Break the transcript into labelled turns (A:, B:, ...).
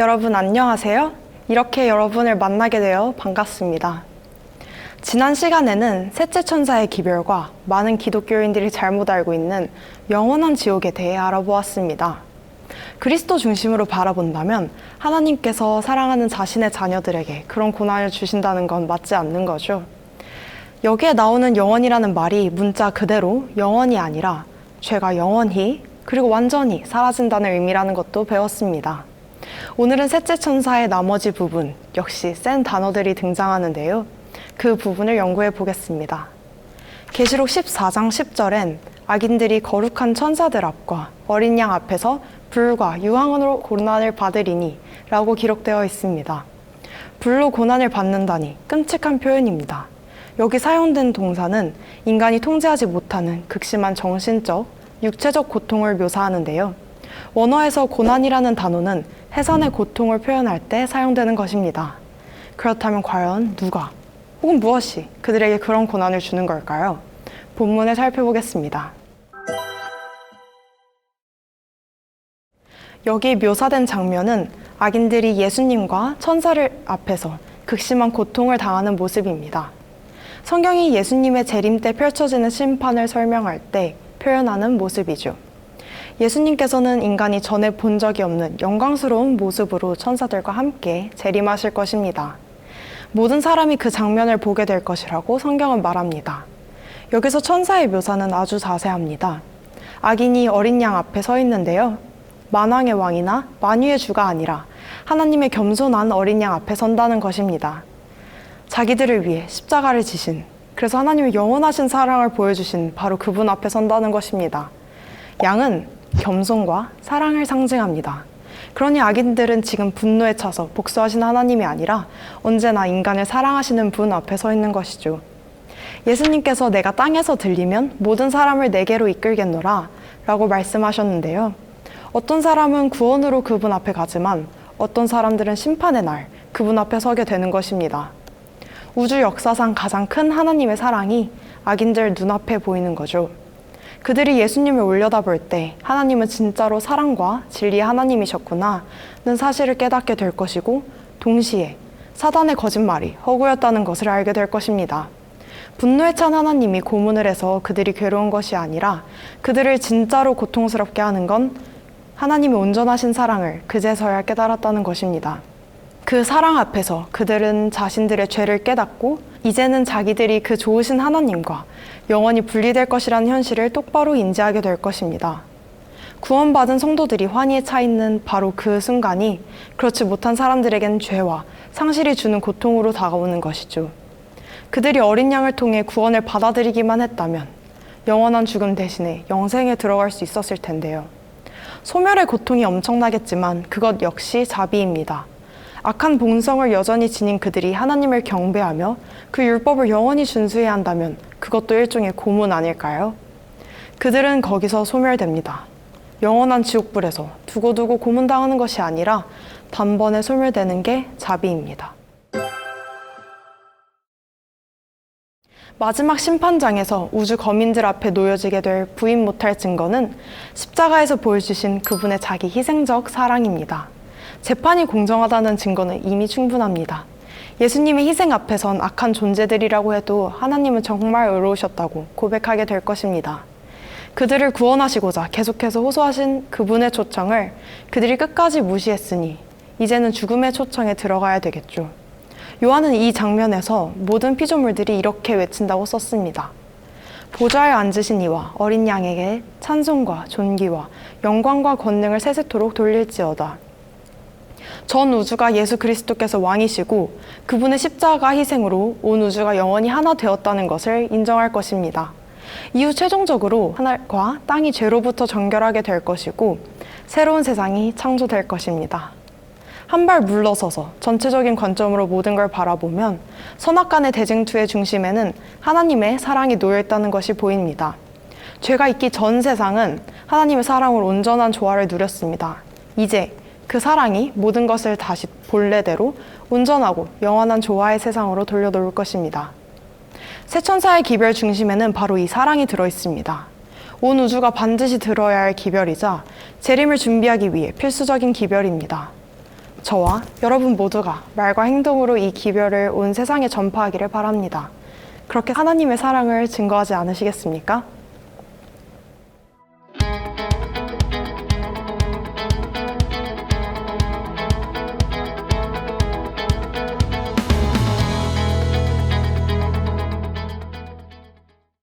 A: 여러분 안녕하세요. 이렇게 여러분을 만나게 되어 반갑습니다. 지난 시간에는 셋째 천사의 기별과 많은 기독교인들이 잘못 알고 있는 영원한 지옥에 대해 알아보았습니다. 그리스도 중심으로 바라본다면 하나님께서 사랑하는 자신의 자녀들에게 그런 고난을 주신다는 건 맞지 않는 거죠. 여기에 나오는 영원이라는 말이 문자 그대로 영원이 아니라 죄가 영원히 그리고 완전히 사라진다는 의미라는 것도 배웠습니다. 오늘은 셋째 천사의 나머지 부분, 역시 센 단어들이 등장하는데요. 그 부분을 연구해 보겠습니다. 계시록 14장 10절엔 악인들이 거룩한 천사들 앞과 어린 양 앞에서 불과 유황으로 고난을 받으리니 라고 기록되어 있습니다. 불로 고난을 받는다니 끔찍한 표현입니다. 여기 사용된 동사는 인간이 통제하지 못하는 극심한 정신적, 육체적 고통을 묘사하는데요. 원어에서 고난이라는 단어는 해산의 고통을 표현할 때 사용되는 것입니다. 그렇다면 과연 누가 혹은 무엇이 그들에게 그런 고난을 주는 걸까요? 본문을 살펴보겠습니다. 여기 묘사된 장면은 악인들이 예수님과 천사를 앞에서 극심한 고통을 당하는 모습입니다. 성경이 예수님의 재림 때 펼쳐지는 심판을 설명할 때 표현하는 모습이죠. 예수님께서는 인간이 전에 본 적이 없는 영광스러운 모습으로 천사들과 함께 재림하실 것입니다. 모든 사람이 그 장면을 보게 될 것이라고 성경은 말합니다. 여기서 천사의 묘사는 아주 자세합니다. 악인이 어린 양 앞에 서 있는데요. 만왕의 왕이나 만유의 주가 아니라 하나님의 겸손한 어린 양 앞에 선다는 것입니다. 자기들을 위해 십자가를 지신, 그래서 하나님의 영원하신 사랑을 보여주신 바로 그분 앞에 선다는 것입니다. 양은 겸손과 사랑을 상징합니다. 그러니 악인들은 지금 분노에 차서 복수하신 하나님이 아니라 언제나 인간을 사랑하시는 분 앞에 서 있는 것이죠. 예수님께서 내가 땅에서 들리면 모든 사람을 내게로 이끌겠노라 라고 말씀하셨는데요. 어떤 사람은 구원으로 그분 앞에 가지만 어떤 사람들은 심판의 날 그분 앞에 서게 되는 것입니다. 우주 역사상 가장 큰 하나님의 사랑이 악인들 눈앞에 보이는 거죠. 그들이 예수님을 올려다볼 때 하나님은 진짜로 사랑과 진리의 하나님이셨구나는 사실을 깨닫게 될 것이고 동시에 사단의 거짓말이 허구였다는 것을 알게 될 것입니다. 분노에 찬 하나님이 고문을 해서 그들이 괴로운 것이 아니라 그들을 진짜로 고통스럽게 하는 건 하나님의 온전하신 사랑을 그제서야 깨달았다는 것입니다. 그 사랑 앞에서 그들은 자신들의 죄를 깨닫고 이제는 자기들이 그 좋으신 하나님과 영원히 분리될 것이라는 현실을 똑바로 인지하게 될 것입니다. 구원받은 성도들이 환희에 차 있는 바로 그 순간이 그렇지 못한 사람들에겐 죄와 상실이 주는 고통으로 다가오는 것이죠. 그들이 어린 양을 통해 구원을 받아들이기만 했다면 영원한 죽음 대신에 영생에 들어갈 수 있었을 텐데요. 소멸의 고통이 엄청나겠지만 그것 역시 자비입니다. 악한 본성을 여전히 지닌 그들이 하나님을 경배하며 그 율법을 영원히 준수해야 한다면 그것도 일종의 고문 아닐까요? 그들은 거기서 소멸됩니다. 영원한 지옥불에서 두고두고 고문당하는 것이 아니라 단번에 소멸되는 게 자비입니다. 마지막 심판장에서 우주 거민들 앞에 놓여지게 될 부인 못할 증거는 십자가에서 보여주신 그분의 자기 희생적 사랑입니다. 재판이 공정하다는 증거는 이미 충분합니다. 예수님의 희생 앞에선 악한 존재들이라고 해도 하나님은 정말 의로우셨다고 고백하게 될 것입니다. 그들을 구원하시고자 계속해서 호소하신 그분의 초청을 그들이 끝까지 무시했으니 이제는 죽음의 초청에 들어가야 되겠죠. 요한은 이 장면에서 모든 피조물들이 이렇게 외친다고 썼습니다. 보좌에 앉으신 이와 어린 양에게 찬송과 존귀와 영광과 권능을 세세토록 돌릴지어다. 전 우주가 예수 그리스도께서 왕이시고 그분의 십자가 희생으로 온 우주가 영원히 하나 되었다는 것을 인정할 것입니다. 이후 최종적으로 하늘과 땅이 죄로부터 정결하게 될 것이고 새로운 세상이 창조될 것입니다. 한 발 물러서서 전체적인 관점으로 모든 걸 바라보면 선악간의 대쟁투의 중심에는 하나님의 사랑이 놓여있다는 것이 보입니다. 죄가 있기 전 세상은 하나님의 사랑으로 온전한 조화를 누렸습니다. 이제 그 사랑이 모든 것을 다시 본래대로 온전하고 영원한 조화의 세상으로 돌려놓을 것입니다. 새 천사의 기별 중심에는 바로 이 사랑이 들어있습니다. 온 우주가 반드시 들어야 할 기별이자 재림을 준비하기 위해 필수적인 기별입니다. 저와 여러분 모두가 말과 행동으로 이 기별을 온 세상에 전파하기를 바랍니다. 그렇게 하나님의 사랑을 증거하지 않으시겠습니까?